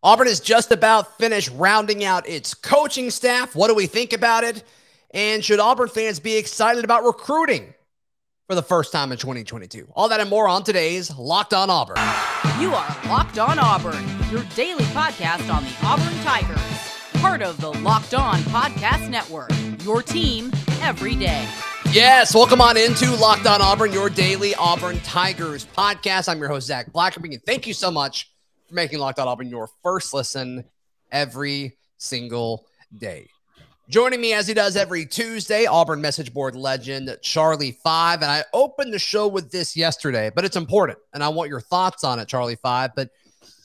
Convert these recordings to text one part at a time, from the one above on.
Auburn is just about finished rounding out its coaching staff. What do we think about it? And should Auburn fans be excited about recruiting for the first time in 2022? All that and more on today's Locked On Auburn. You are Locked On Auburn, your daily podcast on the Auburn Tigers. Part of the Locked On Podcast Network, your team every day. Yes, welcome on into Locked On Auburn, your daily Auburn Tigers podcast. I'm your host, Zac Blackerby, and thank you so much for making Locked On Auburn your first listen every single day. Joining me as he does every Tuesday, Auburn message board legend Charlie 5. And I opened the show with this yesterday, but it's important, and I want your thoughts on it, Charlie 5. But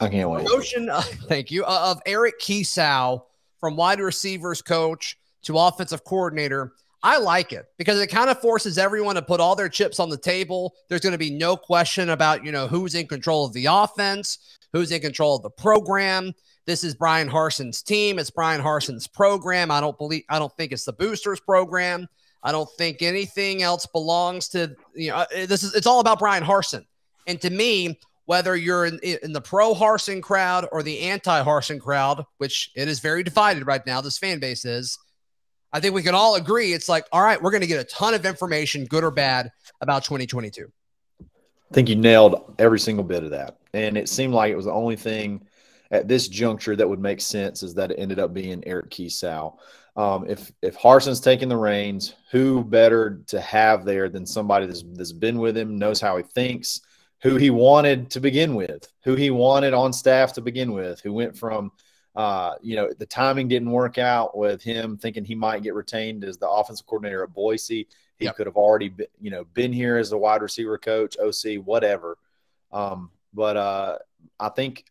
I can't wait. Promotion, thank you, of Eric Kiseau from wide receivers coach to offensive coordinator. I like it because it kind of forces everyone to put all their chips on the table. There's going to be no question about, who's in control of the offense, who's in control of the program. This is Bryan Harsin's team. It's Bryan Harsin's program. I don't think it's the boosters program. I don't think anything else belongs to, it's all about Bryan Harsin. And to me, whether you're in the pro Harsin crowd or the anti Harsin crowd, which it is very divided right now, this fan base is, I think we can all agree. It's like, all right, we're going to get a ton of information, good or bad, about 2022. I think you nailed every single bit of that. And it seemed like it was the only thing at this juncture that would make sense is that it ended up being Eric Kiseau. If Harsin's taking the reins, who better to have there than somebody that's been with him, knows how he thinks, who he wanted to begin with, who he wanted on staff to begin with, who went from the timing didn't work out with him thinking he might get retained as the offensive coordinator at Boise. He could have already been here as the wide receiver coach, OC, whatever. But I think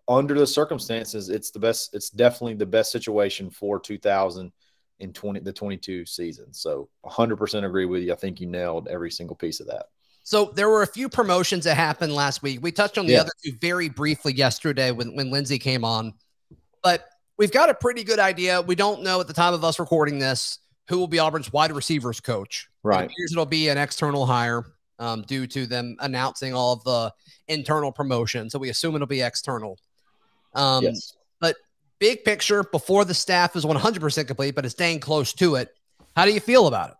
under the circumstances, it's the best. It's definitely the best situation for 2022 season. So 100% agree with you. I think you nailed every single piece of that. So there were a few promotions that happened last week. We touched on the other two very briefly yesterday when Lindsay came on. But we've got a pretty good idea. We don't know at the time of us recording this who will be Auburn's wide receivers coach. Right. It appears it'll be an external hire due to them announcing all of the internal promotions. So we assume it'll be external. Yes. But big picture, before the staff is 100% complete, but it's staying close to it, how do you feel about it?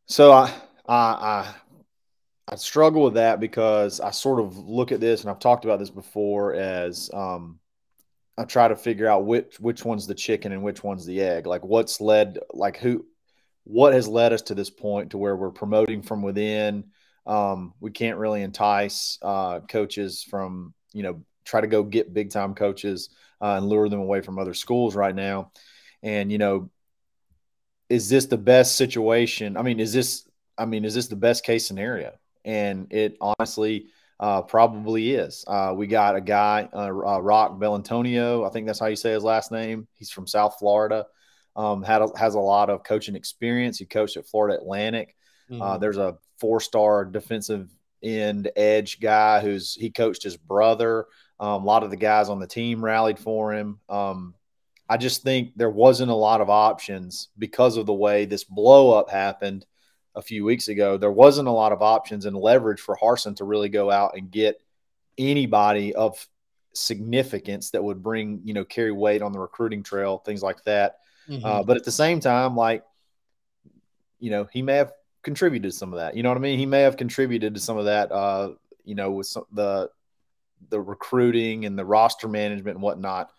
So I struggle with that because I sort of look at this, and I've talked about this before, as I try to figure out which one's the chicken and which one's the egg. Like what has led us to this point to where we're promoting from within. We can't really entice coaches from, try to go get big time coaches and lure them away from other schools right now. And, is this the best situation? Is this the best case scenario? And it honestly probably is. We got a guy, Rock Bellantonio. I think that's how you say his last name. He's from South Florida. Has a lot of coaching experience. He coached at Florida Atlantic. There's a 4-star defensive end edge guy he coached his brother. A lot of the guys on the team rallied for him. I just think there wasn't a lot of options because of the way this blow up happened a few weeks ago. There wasn't a lot of options and leverage for Harsin to really go out and get anybody of significance that would bring, carry weight on the recruiting trail, things like that. But at the same time, he may have contributed to some of that. You know what I mean? He may have contributed to some of that, with the recruiting and the roster management and whatnot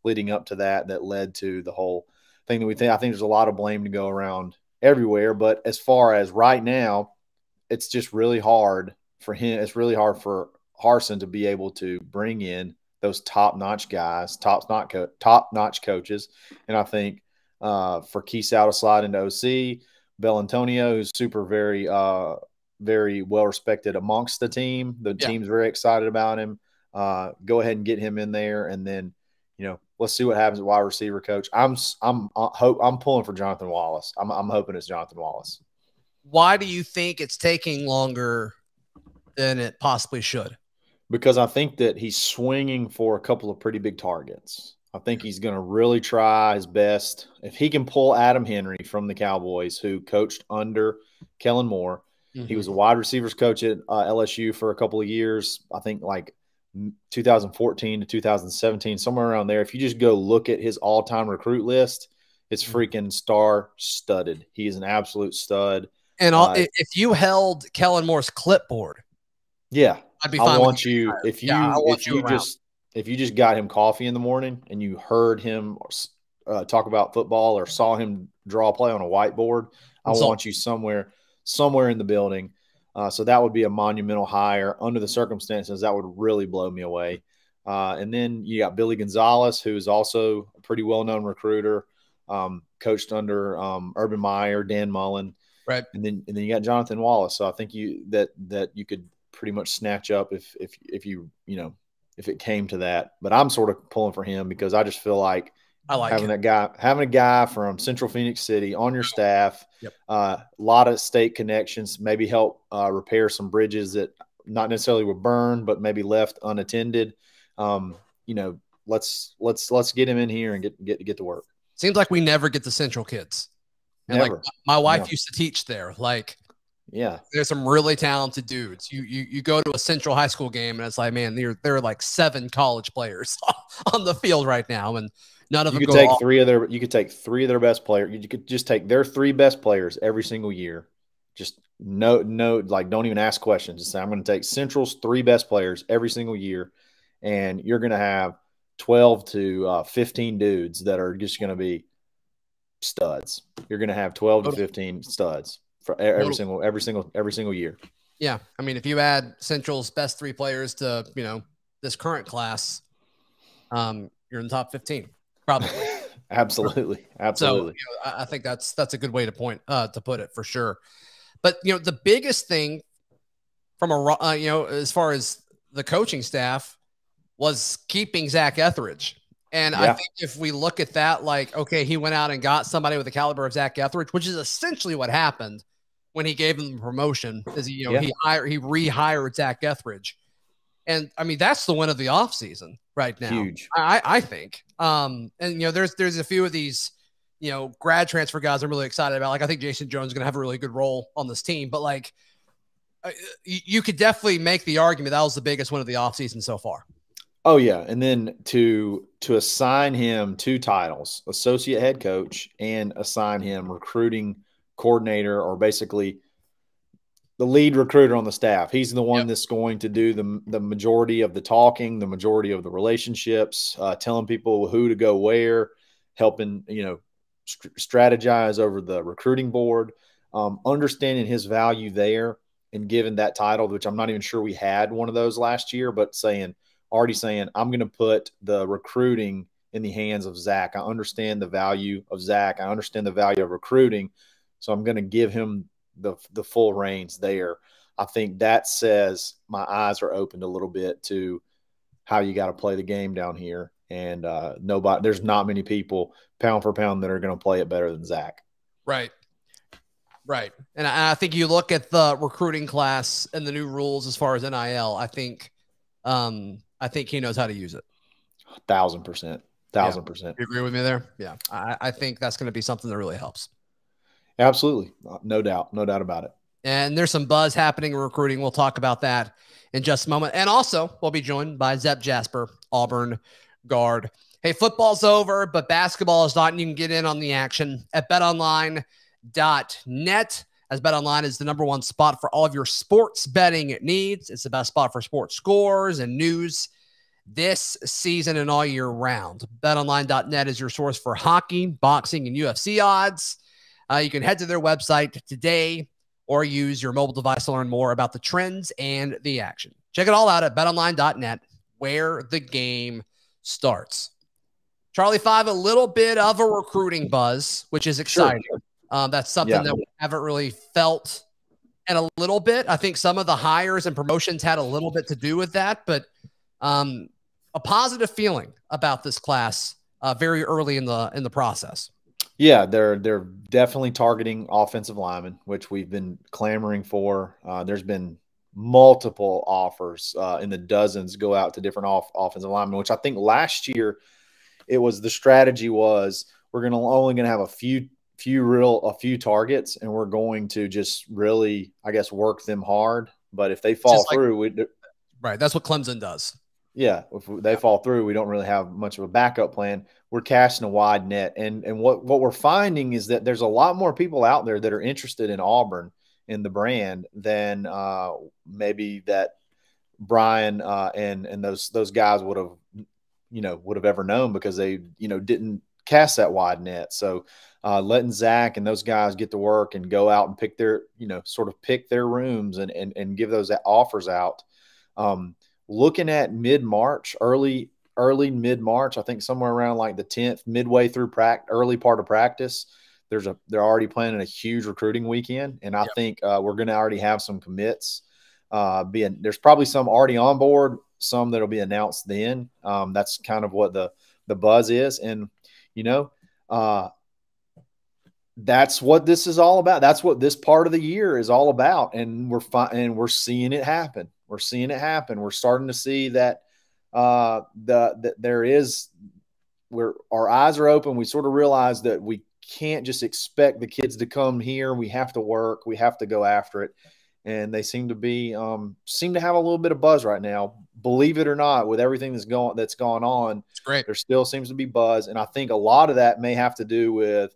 leading up to that led to the whole thing that we think. I think there's a lot of blame to go around everywhere. But as far as right now, it's just really hard for him. It's really hard for Harsin to be able to bring in those top-notch guys, top-notch coaches. And I think for Kiseau to slide into OC, Bellantonio, who's very well-respected amongst the team. The team's very excited about him. Go ahead and get him in there, and then, let's see what happens at wide receiver coach. I'm pulling for Jonathan Wallace. I'm hoping it's Jonathan Wallace. Why do you think it's taking longer than it possibly should? Because I think that he's swinging for a couple of pretty big targets. I think he's going to really try his best. If he can pull Adam Henry from the Cowboys, who coached under Kellen Moore, he was a wide receivers coach at LSU for a couple of years. I think 2014 to 2017, somewhere around there. If you just go look at his all-time recruit list, it's freaking star-studded. He is an absolute stud. And if you held Kellen Moore's clipboard, yeah, I'd be fine. I want you. If you just got him coffee in the morning and you heard him talk about football or saw him draw a play on a whiteboard, I want you somewhere in the building. So that would be a monumental hire. Under the circumstances, that would really blow me away. And then you got Billy Gonzalez, who's also a pretty well-known recruiter, coached under Urban Meyer, Dan Mullen. Right. And then you got Jonathan Wallace. So I think that you could pretty much snatch up if it came to that. But I'm sort of pulling for him because I just feel like having a guy from Central Phoenix City on your staff, a lot of state connections, maybe help repair some bridges that not necessarily were burned, but maybe left unattended. Let's get him in here and get to work. Seems like we never get the Central kids. And never. Like my wife used to teach there. Like, yeah, there's some really talented dudes. You go to a Central high school game and it's like, man, there are like 7 college players on the field right now, and none of them. You could take 3 of their best players. You could just take their 3 best players every single year. Just no, like don't even ask questions. Just say, I'm going to take Central's 3 best players every single year, and you're going to have 12 to 15 dudes that are just going to be studs. You're going to have 12 to 15 studs for every single year. Yeah. I mean, if you add Central's best 3 players to, this current class, you're in the top 15, probably. Absolutely. So I think that's a good way to put it for sure. But, the biggest thing from as far as the coaching staff was keeping Zach Etheridge. And I think if we look at that, like, okay, he went out and got somebody with the caliber of Zach Etheridge, which is essentially what happened when he gave him the promotion, is he rehired Zach Etheridge. And I mean, that's the win of the offseason right now. Huge. I think. And there's a few of these, grad transfer guys I'm really excited about. Like, I think Jason Jones is going to have a really good role on this team, but like, you could definitely make the argument that was the biggest win of the offseason so far. Oh yeah. And then to assign him 2 titles, associate head coach, and assign him recruiting coordinator, or basically the lead recruiter on the staff. He's the one that's going to do the majority of the talking, the majority of the relationships, telling people who to go where, helping, strategize over the recruiting board, understanding his value there, and given that title, which I'm not even sure we had one of those last year, but already saying, I'm going to put the recruiting in the hands of Zach. I understand the value of Zach. I understand the value of recruiting. So I'm going to give him the full reins there. I think that says my eyes are opened a little bit to how you got to play the game down here. And there's not many people pound for pound that are going to play it better than Zach. Right. And I think you look at the recruiting class and the new rules as far as NIL. I think he knows how to use it. 1,000%. 1,000%. You agree with me there? Yeah. I think that's going to be something that really helps. Absolutely. No doubt about it. And there's some buzz happening in recruiting. We'll talk about that in just a moment. And also, we'll be joined by Zep Jasper, Auburn guard. Hey, football's over, but basketball is not, and you can get in on the action at betonline.net, as BetOnline is the #1 spot for all of your sports betting needs. It's the best spot for sports scores and news this season and all year round. BetOnline.net is your source for hockey, boxing, and UFC odds. You can head to their website today or use your mobile device to learn more about the trends and the action. Check it all out at betonline.net, where the game starts. Charlie 5, a little bit of a recruiting buzz, which is exciting. Sure. That's something that we haven't really felt in a little bit. I think some of the hires and promotions had a little bit to do with that, but a positive feeling about this class very early in the process. Yeah, they're definitely targeting offensive linemen, which we've been clamoring for. There's been multiple offers in the dozens go out to different offensive linemen, which I think last year the strategy was we're only going to have a few targets, and we're going to just really, I guess, work them hard. But if they fall through, right, that's what Clemson does. if they fall through, we don't really have much of a backup plan. We're casting a wide net. And what we're finding is that there's a lot more people out there that are interested in Auburn, in the brand, than maybe that Bryan and those guys would have ever known, because they, didn't cast that wide net. So letting Zac and those guys get to work and go out and pick their, sort of pick their rooms and give those offers out. Looking at mid-March, early mid-March, I think somewhere around like the 10th, midway through early part of practice, they're already planning a huge recruiting weekend. And I think we're going to already have some commits. There's probably some already on board, some that'll be announced then. That's kind of what the buzz is. And, that's what this is all about. That's what this part of the year is all about. And we're seeing it happen. We're seeing it happen. We're starting to see that where our eyes are open. We sort of realize that we can't just expect the kids to come here. We have to work. We have to go after it. And they seem to have a little bit of buzz right now. Believe it or not, with everything that's gone on, it's great. There still seems to be buzz. And I think a lot of that may have to do with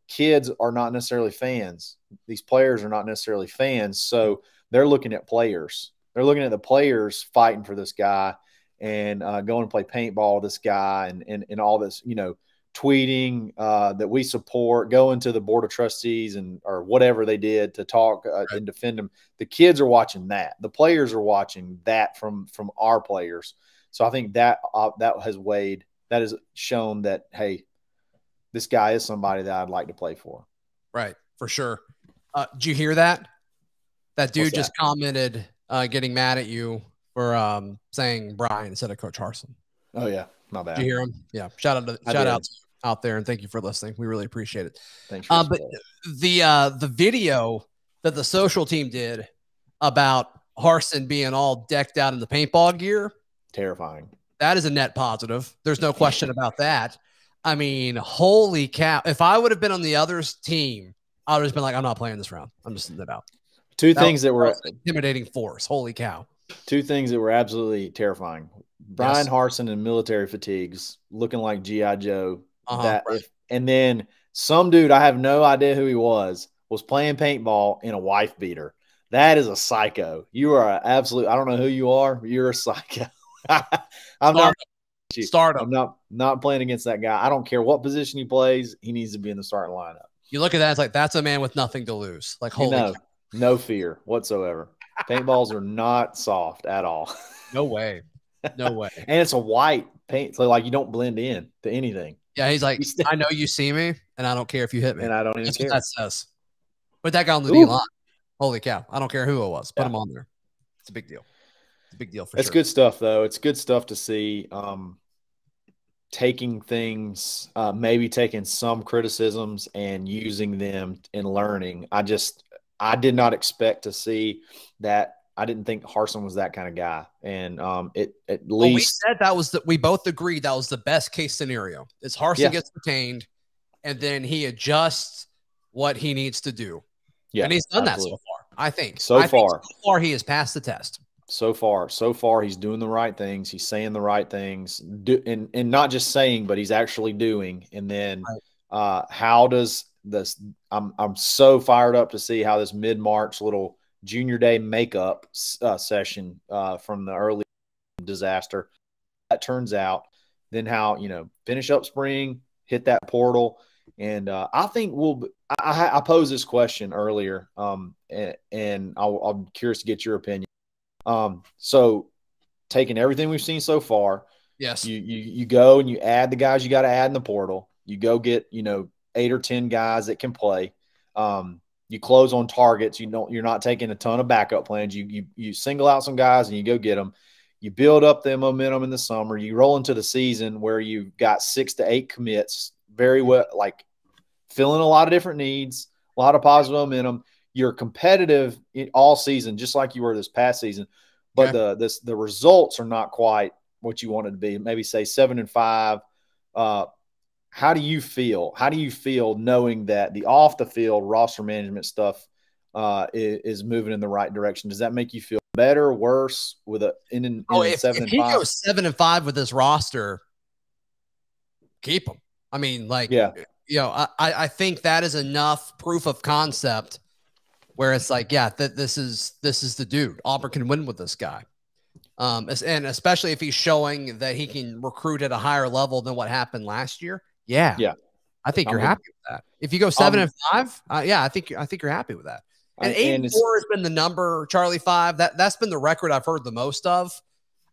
kids are not necessarily fans. These players are not necessarily fans. So they're looking at players. They're looking at the players fighting for this guy and going to play paintball with this guy and all this, tweeting that we support, going to the board of trustees or whatever they did to talk and defend them. The kids are watching that. The players are watching that from our players. So I think that has weighed. That has shown that, hey, this guy is somebody that I'd like to play for. Right, for sure. Did you hear that? That dude just commented getting mad at you for saying Bryan instead of Coach Harsin. Oh, yeah. My bad. Did you hear him? Yeah. Shout out there, and thank you for listening. We really appreciate it. Thanks. But the video that the social team did about Harsin being all decked out in the paintball gear, terrifying. That is a net positive. There's no question about that. I mean, holy cow. If I would have been on the other team, I would have been like, I'm not playing this round. I'm just sitting it out. Two things that were intimidating force. Holy cow. Two things that were absolutely terrifying. Bryan Harsin in military fatigues, looking like G.I. Joe. And then some dude, I have no idea who he was playing paintball in a wife beater. That is a psycho. You are an absolute, I don't know who you are, but you're a psycho. I'm not playing against that guy. I don't care what position he plays. He needs to be in the starting lineup. You look at that, it's like, that's a man with nothing to lose. Like, holy cow. No fear whatsoever. Paintballs are not soft at all. No way. No way. And it's a white paint, so like you don't blend in to anything. Yeah, he's like, I know you see me, and I don't care if you hit me. And I don't even care. What that says. Put that guy on the D line. Holy cow. I don't care who it was. Put him on there. It's a big deal. It's a big deal for sure. It's good stuff, though. It's good stuff to see. Taking things, maybe taking some criticisms and using them in learning. I did not expect to see that. I didn't think Harsin was that kind of guy. And we said we both agreed that was the best case scenario. Is Harsin gets retained and then he adjusts what he needs to do. Yeah. And he's done that so far, I think. So far he has passed the test. So far he's doing the right things. He's saying the right things, and not just saying, but he's actually doing. And then how does this? I'm so fired up to see how this mid-March little junior day makeup session from the early disaster that turns out. Then how finish up spring, hit that portal, and I think I posed this question earlier, and I'm curious to get your opinion. So taking everything we've seen so far, yes, you go and you add the guys you got to add in the portal. You go get 8 or 10 guys that can play. You close on targets. You're not taking a ton of backup plans. You single out some guys and you go get them. You build up the momentum in the summer. You roll into the season where you've got 6 to 8 commits, very well, like filling a lot of different needs, a lot of positive momentum. You're competitive all season, just like you were this past season, but the results are not quite what you wanted to be. Maybe say 7-5. How do you feel? How do you feel knowing that the off the field roster management stuff is moving in the right direction? Does that make you feel better, worse with a in 7 if he goes 7-5 with this roster, keep him. I mean, like, I think that is enough proof of concept where it's like, this is the dude. Auburn can win with this guy. And especially if he's showing that he can recruit at a higher level than what happened last year. Yeah. I think you're happy with that. If you go 7-5, I think you're happy with that. And 8-4 has been the number, Charlie 5. That's been the record I've heard the most of.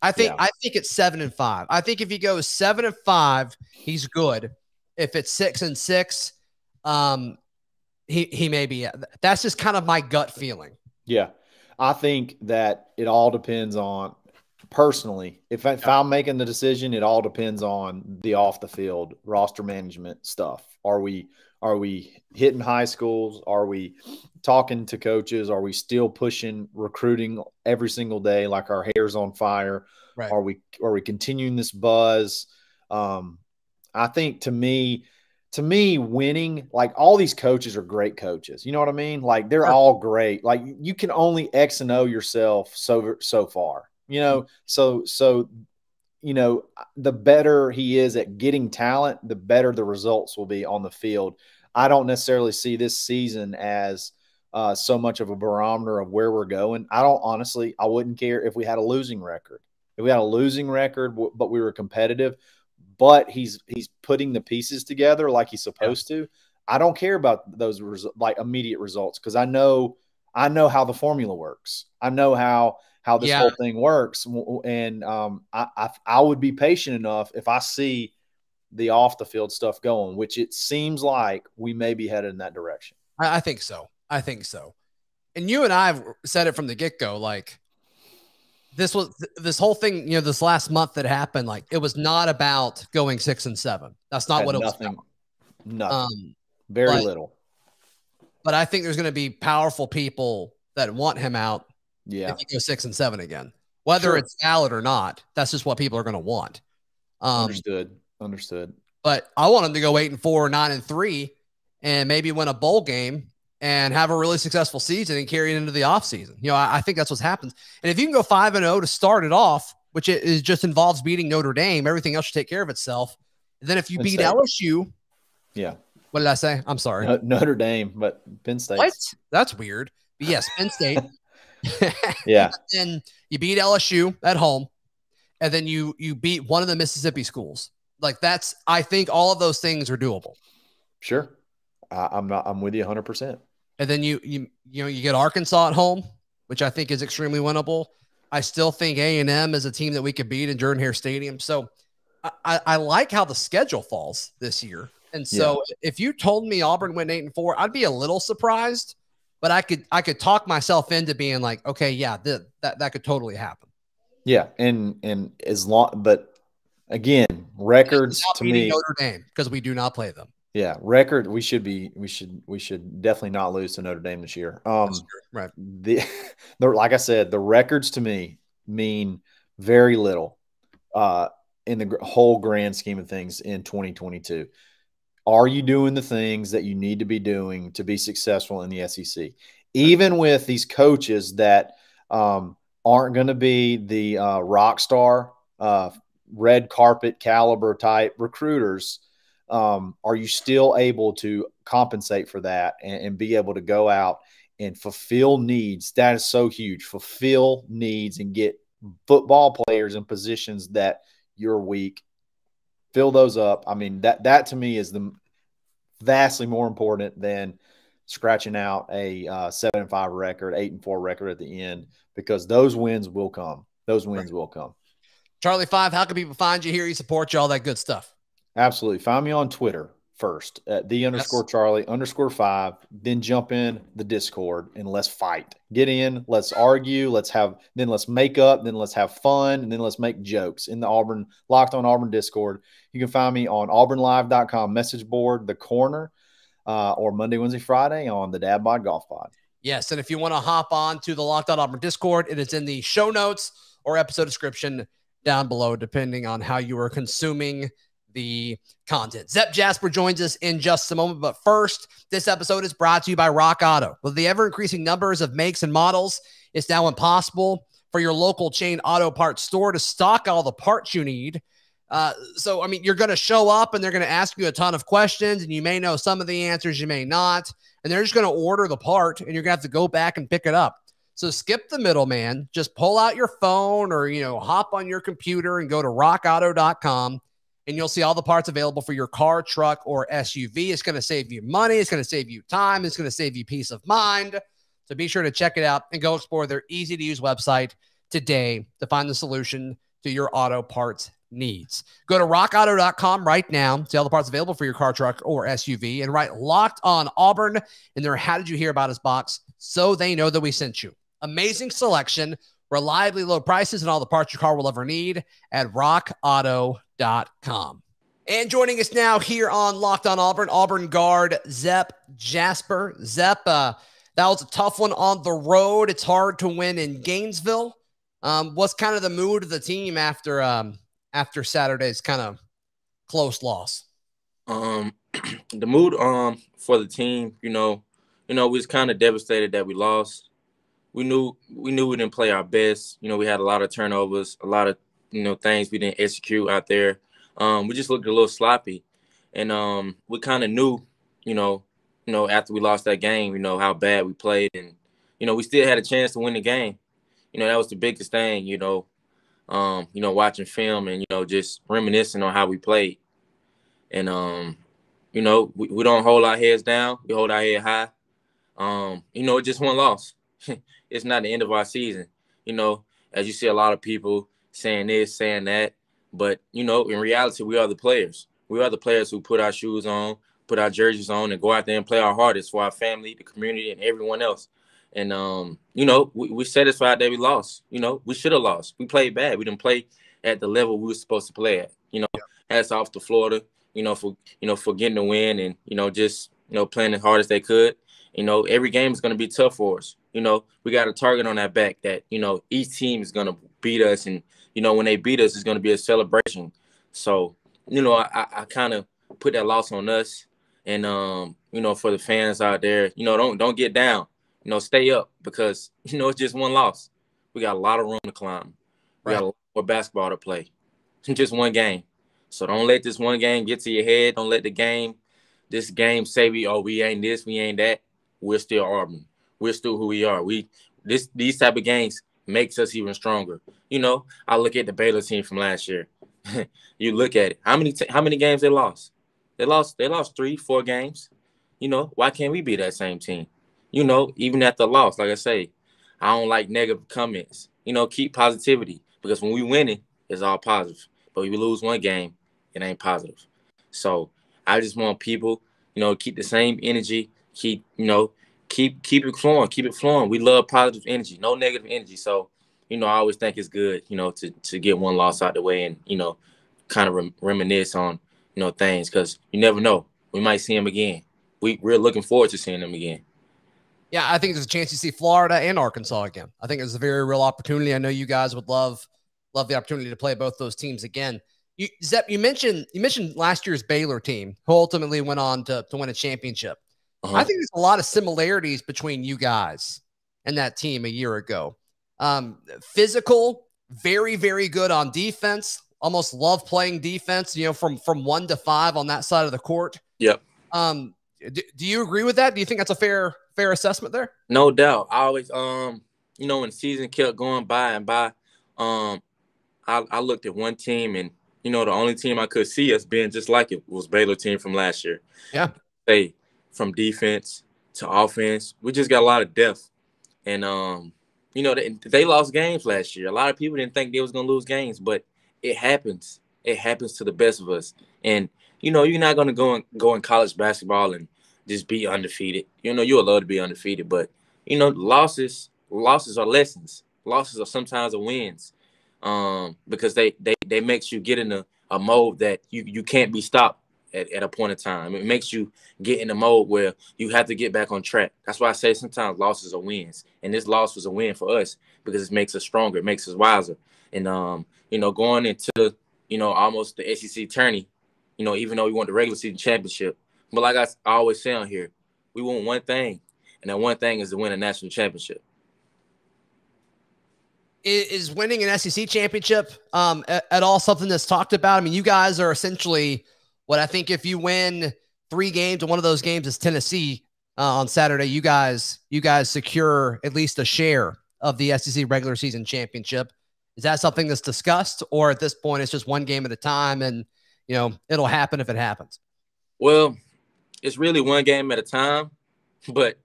I think it's 7-5. I think if he goes 7-5, he's good. If it's 6-6, he may be. That's just kind of my gut feeling. Yeah, I think that it all depends on. Personally, if I'm making the decision, it all depends on the off the field roster management stuff. Are we hitting high schools? Are we talking to coaches? Are we still pushing recruiting every single day like our hair's on fire? Right. Are we continuing this buzz? I think to me, winning, like all these coaches are great coaches. You know what I mean? Like they're all great. Like you can only X and O yourself so far. You know, so you know, the better he is at getting talent, the better the results will be on the field. I don't necessarily see this season as so much of a barometer of where we're going. I wouldn't care if we had a losing record. If we had a losing record, but we were competitive, but he's putting the pieces together like he's supposed to. I don't care about those like immediate results because I know how the formula works. I know how this whole thing works. And I would be patient enough if I see the off the field stuff going, which it seems like we may be headed in that direction. I think so. And you and I have said it from the get-go, like this whole thing, you know, this last month that happened, like it was not about going 6-7. That's not what it was about. Nothing. Very little. But I think there's going to be powerful people that want him out. Yeah. If you go 6-7 again, whether it's valid or not, that's just what people are going to want. Understood. But I want him to go 8-4, 9-3, and maybe win a bowl game and have a really successful season and carry it into the offseason. You know, I think that's what happens. And if you can go 5-0 to start it off, which it just involves beating Notre Dame, everything else should take care of itself. And then if you beat LSU, what did I say? I'm sorry. Notre Dame, but Penn State. What? That's weird. But yes, Penn State. Yeah. And you beat LSU at home, and then you beat one of the Mississippi schools. Like I think all of those things are doable. Sure. I'm with you 100%. And then you get Arkansas at home, which I think is extremely winnable. I still think A&M is a team that we could beat in Jordan-Hare Stadium. So I like how the schedule falls this year. And so if you told me Auburn went 8-4, I'd be a little surprised. But I could talk myself into being like, okay, that could totally happen. Yeah, and as long, but again, records to me, Notre Dame because we do not play them. Yeah, record we should definitely not lose to Notre Dame this year. Right. Like I said, the records to me mean very little in the whole grand scheme of things in 2022. Are you doing the things that you need to be doing to be successful in the SEC? Even with these coaches that aren't going to be the rock star, red carpet caliber type recruiters, are you still able to compensate for that and be able to go out and fulfill needs? That is so huge. Fulfill needs and get football players in positions that you're weak. Fill those up. I mean, that to me is the vastly more important than scratching out a 7-5 record, 8-4 record at the end, because those wins will come. Will come. Charlie 5, how can people find you here? You support you, all that good stuff. Absolutely. Find me on Twitter first at _Charlie_5, then jump in the Discord and let's fight. Get in, let's argue, let's make up, then let's have fun, and then let's make jokes in the Locked On Auburn Discord. You can find me on auburnlive.com message board, The Corner, or Monday, Wednesday, Friday on the Dad Bod Golf Pod. Yes, and if you want to hop on to the Locked On Auburn Discord, it is in the show notes or episode description down below, depending on how you are consuming the content. Zep Jasper joins us in just a moment, but first, this episode is brought to you by Rock Auto. With the ever-increasing numbers of makes and models, it's now impossible for your local chain auto parts store to stock all the parts you need. So, I mean, you're going to show up and they're going to ask you a ton of questions, and you may know some of the answers, you may not, and they're just going to order the part and you're going to have to go back and pick it up. So skip the middleman, just pull out your phone or, hop on your computer and go to rockauto.com, and you'll see all the parts available for your car, truck, or SUV. It's going to save you money. It's going to save you time. It's going to save you peace of mind. So be sure to check it out and go explore their easy-to-use website today to find the solution to your auto parts needs. Go to rockauto.com right now, see all the parts available for your car, truck, or SUV, and write Locked On Auburn in their How Did You Hear About Us box so they know that we sent you. Amazing selection, reliably low prices, and all the parts your car will ever need at rockauto.com. And joining us now here on Locked On Auburn, Auburn guard Zep Jasper. Zep, that was a tough one on the road. It's hard to win in Gainesville. What's kind of the mood of the team after Saturday's kind of close loss? The mood for the team, we was kind of devastated that we lost. We knew we didn't play our best. We had a lot of turnovers, a lot of things we didn't execute out there. We just looked a little sloppy, and we kind of knew, after we lost that game, how bad we played, and we still had a chance to win the game. That was the biggest thing. Watching film and just reminiscing on how we played, and we don't hold our heads down. We hold our head high. It's just one loss. It's not the end of our season. As you see a lot of people saying this, saying that, but in reality, we are the players. We are the players who put our shoes on, put our jerseys on, and go out there and play our hardest for our family, the community, and everyone else. And we're satisfied that we lost. We should have lost. We played bad. We didn't play at the level we were supposed to play at. Hats off to Florida, for getting the win and just playing as hard as they could. Every game is going to be tough for us. We got a target on our back that each team is going to beat us, and when they beat us, it's going to be a celebration. So I kind of put that loss on us, and for the fans out there, don't get down. Stay up, because it's just one loss. We got a lot of room to climb. We got a lot more basketball to play. It's just one game. So don't let this one game get to your head. Don't let this game say we ain't this, we ain't that. We're still Auburn. We're still who we are. These type of games makes us even stronger. I look at the Baylor team from last year. You look at it. How many games they lost? They lost 3-4 games. Why can't we be that same team? Even at the loss, like I say, I don't like negative comments. Keep positivity, because when we winning, it's all positive. But when we lose one game, it ain't positive. So I just want people, keep the same energy, keep it flowing, keep it flowing. We love positive energy, no negative energy. So, I always think it's good, to get one loss out the way and, kind of reminisce on, things, because you never know. We might see them again. We're looking forward to seeing them again. Yeah, I think there's a chance you see Florida and Arkansas again. I think it's a very real opportunity. I know you guys would love the opportunity to play both those teams again. Zep, you mentioned last year's Baylor team, who ultimately went on to win a championship. I think there's a lot of similarities between you guys and that team a year ago. Physical, very, very good on defense. Almost love playing defense, from 1 to 5 on that side of the court. Yep. Do you agree with that? Do you think that's a fair assessment there? No doubt. I always, when the season kept going by and by, I looked at one team, and, the only team I could see us being just like it was Baylor team from last year. Yeah. From defense to offense, we just got a lot of depth. And, they lost games last year. A lot of people didn't think they was going to lose games, but it happens. It happens to the best of us. And, you're not going to go in college basketball and just be undefeated. You would love to be undefeated, but, losses are lessons. Losses are sometimes wins, because they makes you get in a mode that you can't be stopped at a point in time. It makes you get in a mode where you have to get back on track. That's why I say sometimes losses are wins. And this loss was a win for us, because it makes us stronger. It makes us wiser. And, going into, almost the SEC tourney, even though we won the regular season championship. But like I always say on here, we want one thing, and that one thing is to win a national championship. Is winning an SEC championship at all something that's talked about? I mean, you guys are essentially what I think if you win 3 games and one of those games is Tennessee on Saturday, you guys secure at least a share of the SEC regular season championship. Is that something that's discussed, or at this point it's just one game at a time and, you know, it'll happen if it happens? Well, it's really one game at a time, but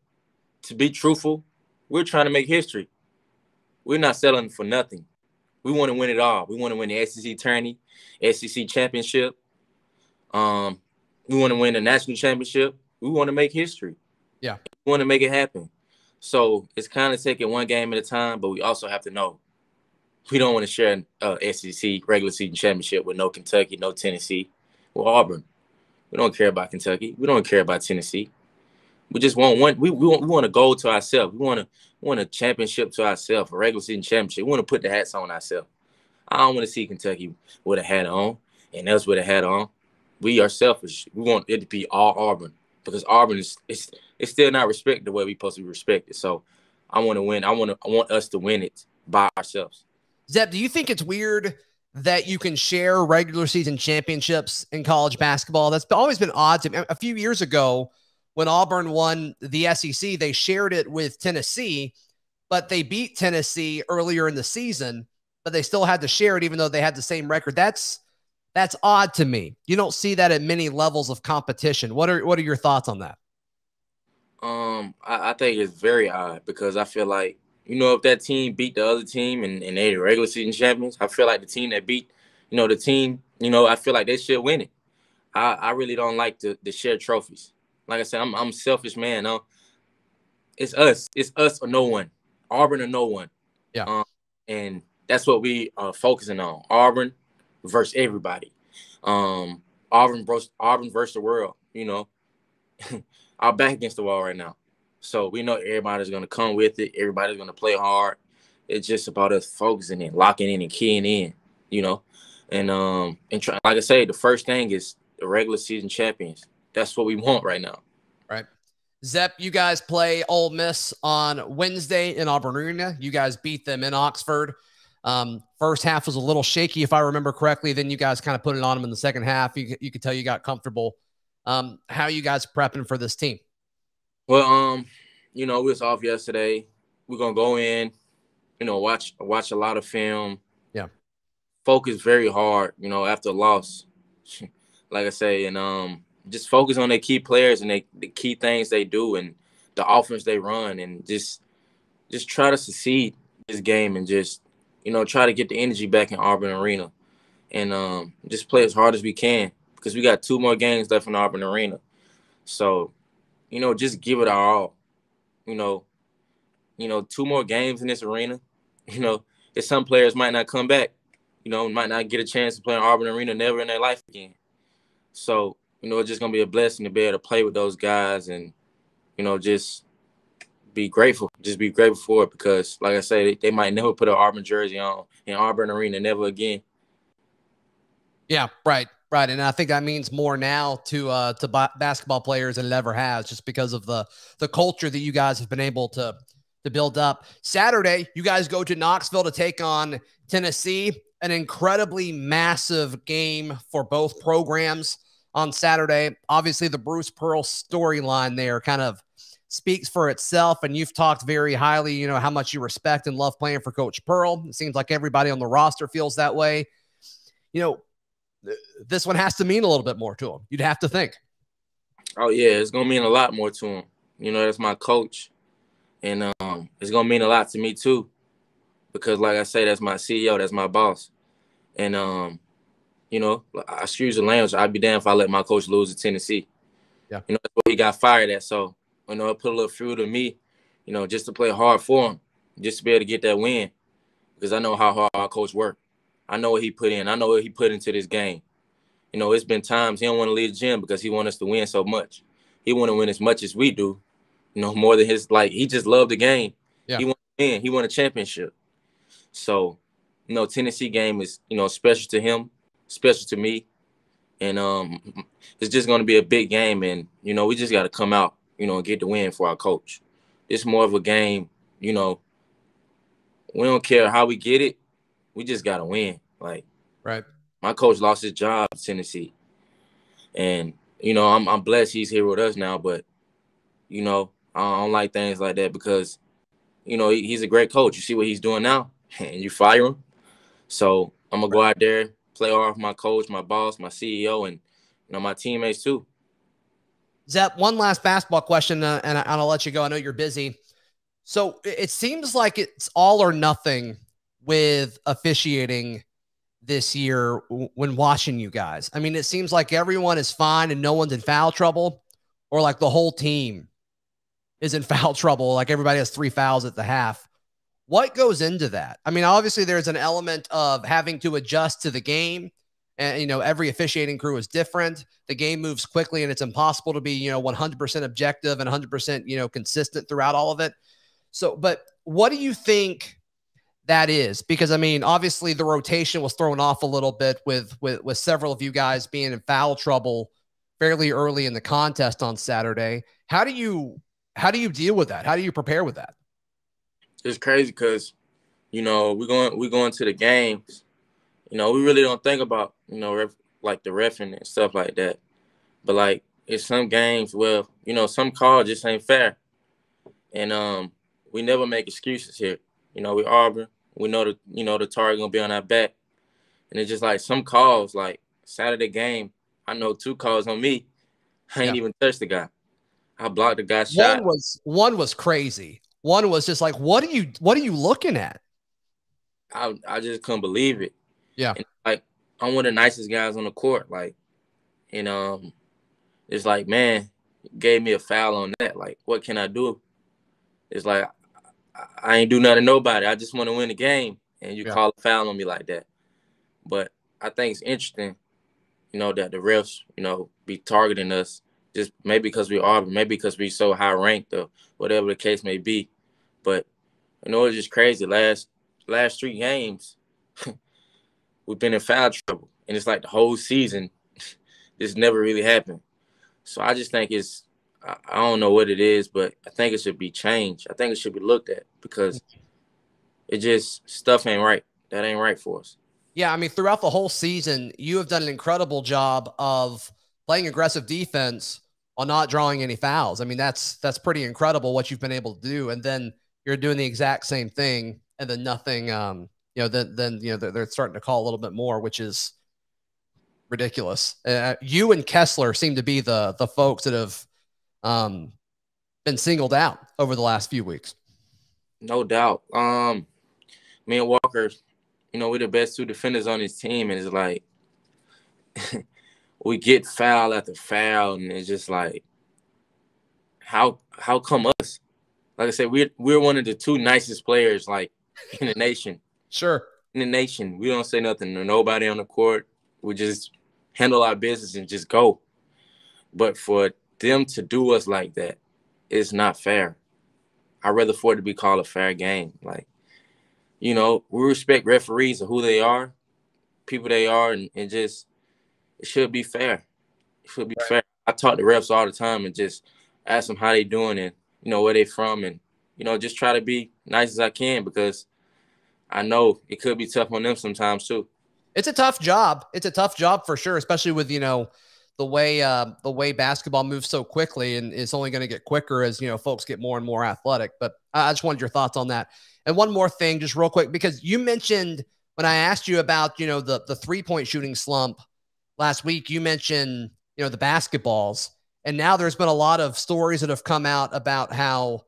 to be truthful, we're trying to make history. We're not settling for nothing. We want to win it all. We want to win the SEC tourney, SEC championship. We want to win the national championship. We want to make history. Yeah. We want to make it happen. So it's kind of taking one game at a time, but we also have to know we don't want to share SEC regular season championship with no Kentucky, no Tennessee, with Auburn. We don't care about Kentucky. We don't care about Tennessee. We just want one. We want a goal to ourselves. We want a championship to ourselves, a regular season championship. We want to put the hats on ourselves. I don't want to see Kentucky with a hat on and us with a hat on. We are selfish. We want it to be all Auburn because Auburn is still not respected the way we're supposed to be respected. So I want to win. I want us to win it by ourselves. Zep, do you think it's weird that you can share regular season championships in college basketball? That's always been odd to me. A few years ago, when Auburn won the SEC, they shared it with Tennessee, but they beat Tennessee earlier in the season, but they still had to share it even though they had the same record. That's odd to me. You don't see that at many levels of competition. What are your thoughts on that? I think it's very odd because I feel like, you know, if that team beat the other team and they the regular season champions, I feel like the team that beat, you know, the team, you know, I feel like they should win it. I really don't like the shared trophies. Like I said, I'm a selfish man. It's us. It's us or no one. Auburn or no one. Yeah. And that's what we are focusing on. Auburn versus everybody. Auburn versus the world, you know. Our back against the wall right now. So we know everybody's going to come with it. Everybody's going to play hard. It's just about us focusing and locking in and keying in, you know. And like I say, the first thing is the regular season champions. That's what we want right now. Right. Zep, you guys play Ole Miss on Wednesday in Auburn Arena. You guys beat them in Oxford. First half was a little shaky, if I remember correctly. Then you guys kind of put it on them in the second half. You could tell you got comfortable. How are you guys prepping for this team? Well, you know, we was off yesterday. We're going to go in, you know, watch a lot of film. Yeah. Focus very hard, you know, after a loss. Like I say, and just focus on their key players and the key things they do and the offense they run and just try to succeed this game and just, you know, try to get the energy back in Auburn Arena and just play as hard as we can because we got 2 more games left in Auburn Arena. So, you know, just give it our all. You know, 2 more games in this arena. You know, if some players might not come back, you know, might not get a chance to play in Auburn Arena never in their life again. So, you know, it's just going to be a blessing to be able to play with those guys and, you know, just be grateful. Just be grateful for it because, like I say, they might never put an Auburn jersey on in Auburn Arena, never again. Yeah, right. And I think that means more now to basketball players than it ever has just because of the culture that you guys have been able to build up. Saturday, you guys go to Knoxville to take on Tennessee, an incredibly massive game for both programs on Saturday. Obviously, the Bruce Pearl storyline there kind of speaks for itself, and you've talked very highly, you know, how much you respect and love playing for Coach Pearl. It seems like everybody on the roster feels that way. You know, this one has to mean a little bit more to him. You'd have to think. Oh, yeah, it's going to mean a lot more to him. You know, that's my coach. And it's going to mean a lot to me, too, because, like I say, that's my CEO. That's my boss. And, you know, I excuse the language. I'd be damned if I let my coach lose to Tennessee. Yeah. You know, that's what he got fired at. So, you know, it put a little fuel to me, you know, just to play hard for him, just to be able to get that win because I know how hard our coach worked. I know what he put in. I know what he put into this game. You know, it's been times he don't want to leave the gym because he wants us to win so much. He want to win as much as we do, you know, more than his, like, he just loved the game. Yeah. He want to win. He want a championship. So, you know, Tennessee game is, you know, special to him, special to me. And it's just going to be a big game. And, you know, we just got to come out, you know, and get the win for our coach. It's more of a game, you know, we don't care how we get it. We just got to win. Like, right. My coach lost his job in Tennessee. And, I'm blessed he's here with us now. But, I don't like things like that because, he's a great coach. You see what he's doing now, and you fire him. So I'm going to go out there, play off my coach, my boss, my CEO, and, my teammates too. Zep, one last basketball question, and I'll let you go. I know you're busy. So it seems like it's all or nothing with officiating this year when watching you guys. I mean, it seems like everyone is fine and no one's in foul trouble, or like the whole team is in foul trouble. Like everybody has 3 fouls at the half. What goes into that? I mean, obviously there's an element of having to adjust to the game. And, every officiating crew is different. The game moves quickly and it's impossible to be, 100% objective and 100%, consistent throughout all of it. So, but what do you think that is? Because, I mean, obviously the rotation was thrown off a little bit with several of you guys being in foul trouble fairly early in the contest on Saturday. How do you deal with that? How do you prepare with that? It's crazy because, we're going to the games. We really don't think about, like the reffing and stuff like that. But, like, it's some games where, some calls just ain't fair. And we never make excuses here. We Auburn. We know the target going to be on our back. And it's just like some calls, like Saturday game, I know 2 calls on me. I ain't even touched the guy. I blocked the guy's shot. One was crazy. One was just like, what are you looking at? I just couldn't believe it. Yeah. And, like, I'm one of the nicest guys on the court. Like, and it's like, man, gave me a foul on that. Like, what can I do? It's like, I ain't do nothing to nobody. I just want to win the game. And you call a foul on me like that. But I think it's interesting, that the refs, be targeting us just maybe because we are, maybe because we so high ranked or whatever the case may be. But, it's just crazy. Last 3 games, we've been in foul trouble. And it's like the whole season, this never really happened. So I just think I don't know what it is, but I think it should be changed. I think it should be looked at because stuff ain't right. That ain't right for us. Yeah, I mean, throughout the whole season, you have done an incredible job of playing aggressive defense while not drawing any fouls. I mean, that's pretty incredible what you've been able to do. And then you're doing the exact same thing, and then nothing. Then they're starting to call a little bit more, which is ridiculous. You and Kessler seem to be the folks that have been singled out over the last few weeks. No doubt. Me and Walker, we're the best 2 defenders on this team, and it's like we get foul after foul, and it's just like, how come us? Like I said, we're one of the 2 nicest players, like, in the nation. Sure. In the nation, we don't say nothing to nobody on the court. We just handle our business and just go. But for them to do us like that, it's not fair. I'd rather for it to be called a fair game. Like, we respect referees and who they are, people they are, and just it should be fair. It should be fair. I talk to refs all the time and just ask them how they doing and, where they from and, just try to be nice as I can because I know it could be tough on them sometimes too. It's a tough job. It's a tough job for sure, especially with, the way basketball moves so quickly, and it's only going to get quicker as, folks get more and more athletic. But I just wanted your thoughts on that. And one more thing, just real quick, because you mentioned when I asked you about, the 3-point shooting slump last week, you mentioned, the basketballs. And now there's been a lot of stories that have come out about how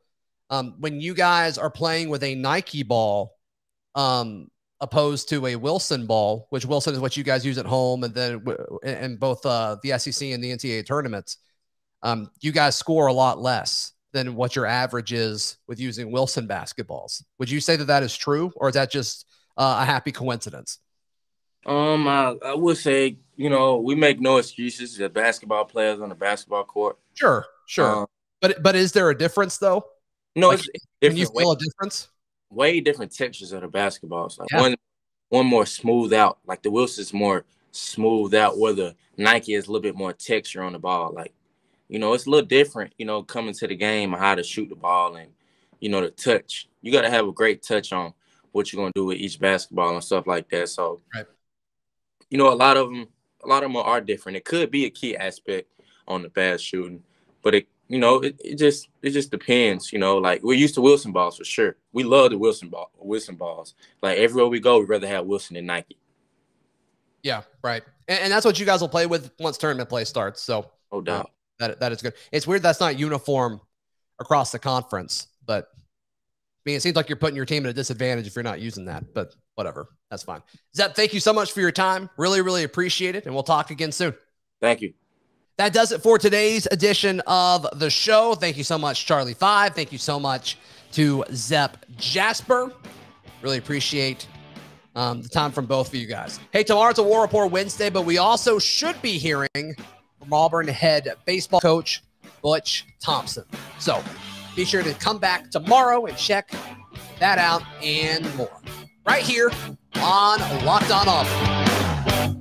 when you guys are playing with a Nike ball, opposed to a Wilson ball, which Wilson is what you guys use at home, and then in both the SEC and the NCAA tournaments, you guys score a lot less than what your average is with using Wilson basketballs. Would you say that is true, or is that just a happy coincidence? I would say, we make no excuses as basketball players on the basketball court. Sure. But is there a difference though? No, like, it's different. Can you feel a difference? Way different textures of the basketballs. Like one more smooth out. Like the Wilson's more smooth out, where the Nike is a little bit more texture on the ball. Like, it's a little different, coming to the game and how to shoot the ball and, the touch. You got to have a great touch on what you're gonna do with each basketball and stuff like that. So, right. You know, a lot of them are different. It could be a key aspect on the fast shooting, but it just depends. You know, like we're used to Wilson balls for sure. We love the Wilson balls. Like everywhere we go, we'd rather have Wilson than Nike. Yeah, right. And that's what you guys will play with once tournament play starts. So no doubt. That is good. It's weird that's not uniform across the conference, but I mean, it seems like you're putting your team at a disadvantage if you're not using that, but whatever. That's fine. Zep, thank you so much for your time. Really, really appreciate it. And we'll talk again soon. Thank you. That does it for today's edition of the show. Thank you so much, Charlie 5. Thank you so much to Zep Jasper. Really appreciate the time from both of you guys. Hey, tomorrow's a War Report Wednesday, but we also should be hearing from Auburn head baseball coach Butch Thompson. So be sure to come back tomorrow and check that out and more right here on Locked On Auburn.